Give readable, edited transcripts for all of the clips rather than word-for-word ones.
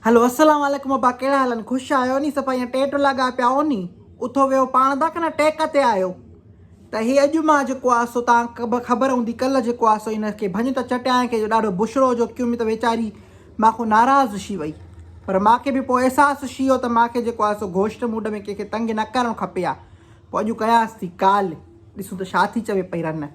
Hello अस्सलाम वालेकुम अब्बा, कहिड़ा हाल आहिनि? ख़ुशि आहियो नी? सफ़ा ईअं टेट लॻा पिया हो नी, उथो वियो पाण तक न टेक ते आयो त हीअ अॼु मां जेको आहे सो तव्हां ख़बर हूंदी कल्ह जेको आहे सो हिनखे भञ त चटियां खे ॾाढो बुछड़ो जो क्यों त वेचारी मांखो नाराज़ थी वई। पर मूंखे बि पोइ अहसासु थी वियो त मूंखे जेको आहे सो घोष्ट मूड में कंहिंखे तंग न करणु खपे आहे। पोइ अॼु कयांसि थी काल, ॾिसूं त छा थी चवे पई रन।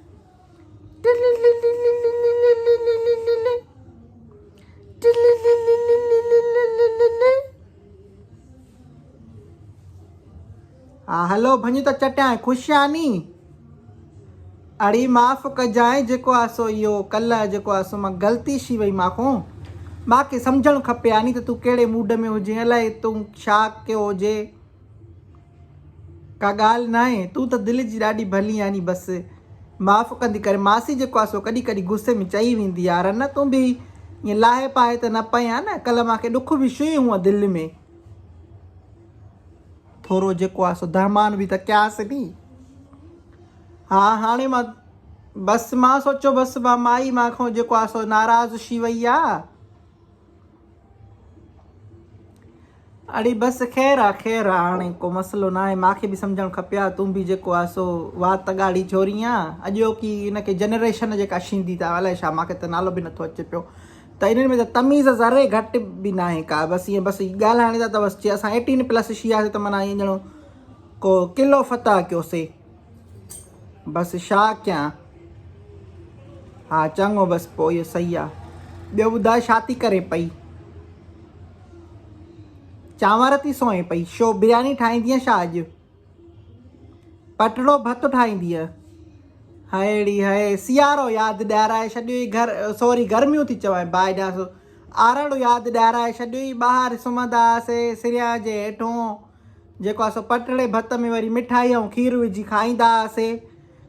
हा हलो भञ त चटियां, ख़ुशि आहे नी? अड़ी माफ़ु कजांइ, जेको आहे सो इहो कल्ह जेको आहे सो मां ग़लती थी वई मांखो। मूंखे सम्झणु खपे आहे नी त तूं कहिड़े मूड में हुजे, अलाए तूं छा कयो हुजे, का ॻाल्हि न आहे। तूं त दिलि जी ॾाढी भली आहे नी, बसि माफ़ु कंदी करे। मासी जेको आहे सो कॾहिं कॾहिं गुस्से में चई वेंदी आहे, रन तूं बि ईअं लाहे पाए त न पई आहे न। कल्ह मूंखे ॾुख बि छुई हूअं दिलि में, थोरो जेको आहे सो दहमान बि त कयासीं नी। हा हाणे मां बसि मां सोचियो बसि माई मांखो जेको आहे सो नाराज़ थी वई आहे। अड़ी बसि ख़ैरु आहे हाणे को मसइलो न आहे। मूंखे बि सम्झणु खपे आहे, तूं बि जेको आहे सो वात ॻाढ़ी छोरी आहे। अॼो की हिनखे जनरेशन जेका छींदी था, अलाए छा, मूंखे त नालो बि नथो अचे पियो। त इन्हनि में त तमीज़ ज़रे घटि बि न आहे का, बसि ईअं बसि ॻाल्हाइण जा त बसि असां 18+ थी वियासीं त माना ईअं ॼणो को किलो फतह कयोसीं। बसि छा कयां। हा चङो, बसि पोइ इहो सही आहे। ॿियो ॿुधाए छा थी करे पई? चांवर थी सोए पई? छो बिरयानी ठाहींदीअ छा अॼु? पटड़ो भत ठाहींदीअ? हायड़ी हाय, सियारो यादि ॾियाराए छॾियो घर, सॉरी गर्मियूं थी चवां भाई ॾियां, आरड़ यादि ॾियाराए छॾियो। ॿाहिरि सुम्हंदा हुआसीं सिरिया जे हेठों, जेको आहे सो पटड़े भत में वरी मिठाई ऐं खीरु विझी खाईंदा हुआसीं।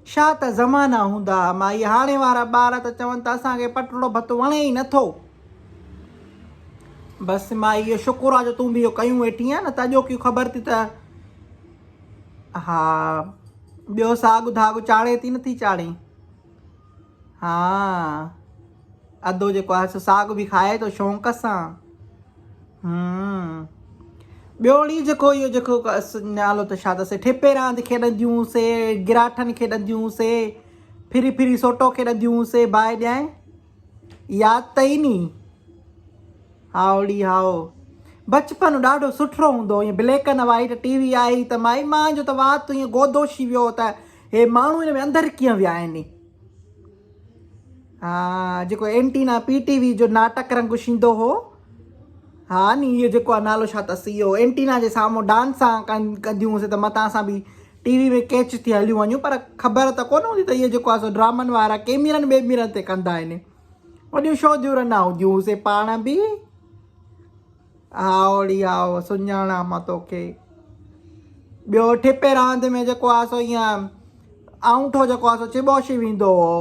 छा त ज़माना हूंदा माई। हाणे वारा ॿार त चवनि था असांखे पटड़ो भत वणे ई नथो। बसि मां इहो शुकुर आहे जो तूं बि इहो कयूं वेठी आहे न, त अॼो की ख़बर थी त। हा ॿियो साॻु धाॻु चाढ़े थी नथी चाढ़े? हा अधो जेको आहे सो साॻ बि खाए थो शौक़ सां। ॿियो ॾींहुं जेको इहो जेको नालो त छा अथसि, ठिपे रांदि खेॾंदियूं हुआसीं, गिराठनि खेॾंदियूं हुआसीं, फिरी फिरी सोटो खेॾंदियूं हुआसीं बाहि ॾियां, यादि अथई नी? हाओड़ी हाओ, बचपन ॾाढो सुठो हूंदो। ईअं ब्लैक एंड वाइट टीवी आई त माई मुंहिंजो त वात ईअं गोदो थी वियो त हे माण्हू हिन में अंदरि कीअं विया आहिनि। हा जेको एंटीना PTV जो नाटक रंग ईंदो हो, हा नी, इहो जेको आहे नालो छा अथसि, इहो एंटीना जे साम्हूं डांस कंदियूं हुयूंसीं त मतां सां बि टीवी में कैच थी हलियूं वञूं। पर ख़बर त कोन हूंदी त इहो जेको आहे सो ड्रामनि वारा कैमरनि ॿेमरनि ते कंदा आहिनि। वॾियूं शोधियूं रना हूंदियूं हुयूंसीं पाण बि। हाओड़ी हाओ, सुञाणा मां तोखे। ॿियो ठिपे रांदि में जेको आहे सो ईअं आऊंठो जेको आहे सो चिॿोशी वेंदो हो।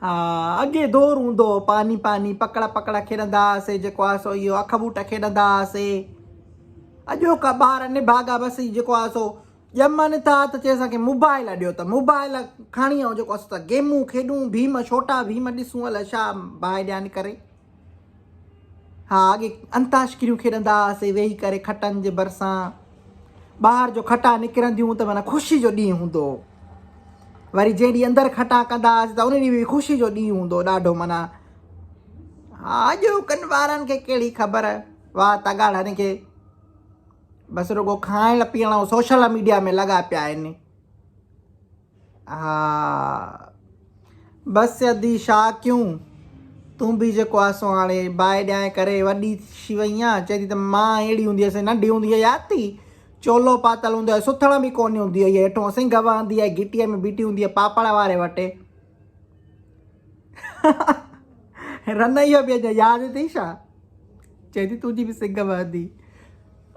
हा अॻे दौर हूंदो हो, पानी पानी पकड़ पकड़ खेॾंदा हुआसीं, जेको आहे सो इहो अख बूट खेॾंदा हुआसीं। अॼो का ॿार निभागा बसि जेको आहे सो ॼमनि था त चए असांखे मोबाइल ॾियो, त मोबाइल खणी ऐं जेको आहे त गेमूं खेॾूं, भीम छोटा भीम ॾिसूं, अलाए छा बाहि ॾियानि करे। हा अॻे अंताक्षरियूं खेॾंदा हुआसीं वेही करे खटनि जे भरिसां। ॿाहिरि जो खटा निकिरंदियूं त माना ख़ुशी जो ॾींहुं हूंदो हो। वरी जंहिं ॾींहुं अंदरि खटा कंदा हुआसीं त उन ॾींहुं बि ख़ुशी जो ॾींहुं हूंदो ॾाढो माना। हा अॼु कनि ॿारनि खे कहिड़ी ख़बर, वाह तगाड़नि खे बसि रुॻो खाइण पीअण ऐं सोशल मीडिया में लॻा पिया आहिनि। हा बसि अदी छा कयूं। तूं बि जेको आहे सो हाणे बाहि ॾियां करे वॾी थी वई आहे। चए थी त मां अहिड़ी हूंदी हुअसि, नंढी हूंदी हुई यादि थी, चोलो पातल हूंदो आहे, सुथण बि कोन हूंदी हुई, हेठों सिंग वहंदी आहे, गिटीअ में बीठी हूंदी आहे पापड़ वारे वटि। रन इहो बि अञा यादि अथई छा? चए थी तुंहिंजी बि सिंग वहंदी।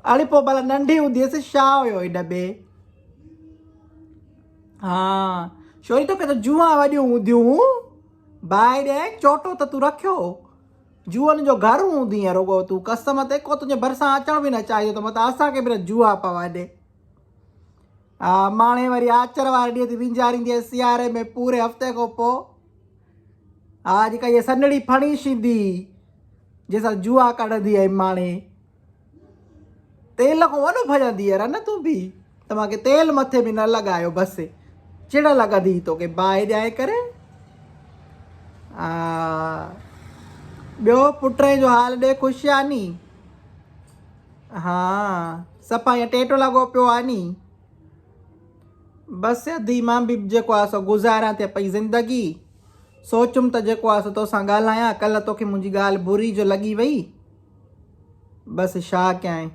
अड़े पोइ भला नंढी हूंदी हुअसि छा हुयो हिन में? हा छोरी तोखे त जूआ वॾियूं हूंदियूं, बाहि ॾियईं चोटो त तूं रखियो, जूअनि जो घर हूंदी आहे रुॻो। तूं कसम ते को तुंहिंजे भरिसां अचण बि न चाहियो त मतिलबु असांखे बि जूआ पवा ॾे। हा माणे वरी आचर वारे ॾींहं ते विंजारींदी आहे सियारे में पूरे हफ़्ते खां पोइ। हा जेका इहा सन्हड़ी फणीश ईंदी, जंहिंसां जुआ कढंदी आहे माणे तेल खां वॾो भॼंदी आहे न तूं बि त मूंखे तेल मथे बि न लॻायो बसि चिड़ लॻंदी तोखे बाहि ॼाए करे हा ॿियो पुट जो हाल ॾे ख़ुशि आहे नी हा सफ़ा ईअं टेटो लॻो पियो आहे नी बसि धी मां बि जेको आहे सो गुज़ारियां थी पई ज़िंदगी सोचुमि त जेको आहे सो तोसां ॻाल्हायां कल्ह तोखे मुंहिंजी ॻाल्हि बुरी जो लॻी वई बसि छा कयां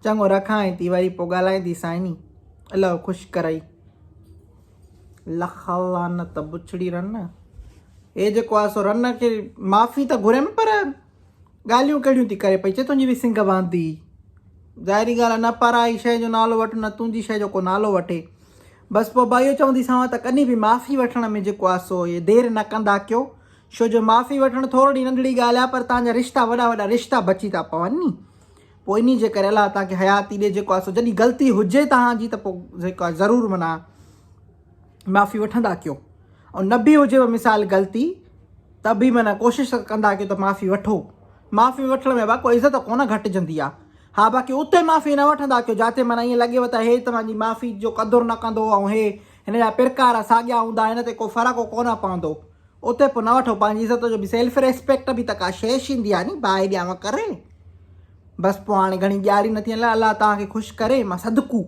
चङो रखां थी वरी पोइ ॻाल्हाए थी साईं अलाह ख़ुशि कराई लख लानत बुछड़ी रन हे जेको आहे सो रन खे माफ़ी त घुरियमि पर ॻाल्हियूं कहिड़ियूं थी करे पई चए तुंहिंजी बि सिंग बांधी ज़ाहिरी ॻाल्हि आहे न पराई शइ जो नालो वठ न तुंहिंजी शइ जो को नालो वठे बसि पोइ भाई चवंदीसांव त कॾहिं बि माफ़ी वठण में जेको आहे सो इहे देरि न कंदा कयो छो जो माफ़ी वठणु थोरी नंढड़ी ॻाल्हि आहे पर तव्हांजा रिश्ता वॾा वॾा रिश्ता बची था पवनि नी पोइ इन जे करे अलाह तव्हांखे हयाती ॾे जेको आहे सो जॾहिं ग़लती हुजे तव्हांजी त पोइ जेको आहे ज़रूरु माना माफ़ी वठंदा कयो ऐं न बि हुजेव मिसाल ग़लती त बि माना कोशिशि कंदा कयो त माफ़ी वठो माफ़ी वठण में कोई इज़त कोन घटिजंदी आहे हा बाक़ी उते माफ़ी न वठंदा कयो जिते माना ईअं लॻेव त हे तव्हांजी माफ़ी जो क़दुरु न कंदो ऐं हे हिन जा पिरकार साॻिया हूंदा हिन ते को फ़र्क़ु कोन पवंदो उते पोइ न वठो पंहिंजी इज़त जो बि सेल्फ रेस्पेक्ट बि त का शइ ईंदी आहे नी बाहि ॾियांव करे बसि पोइ हाणे घणी ॻाल्हि न थी अलाह तव्हांखे ख़ुशि करे मां सदकू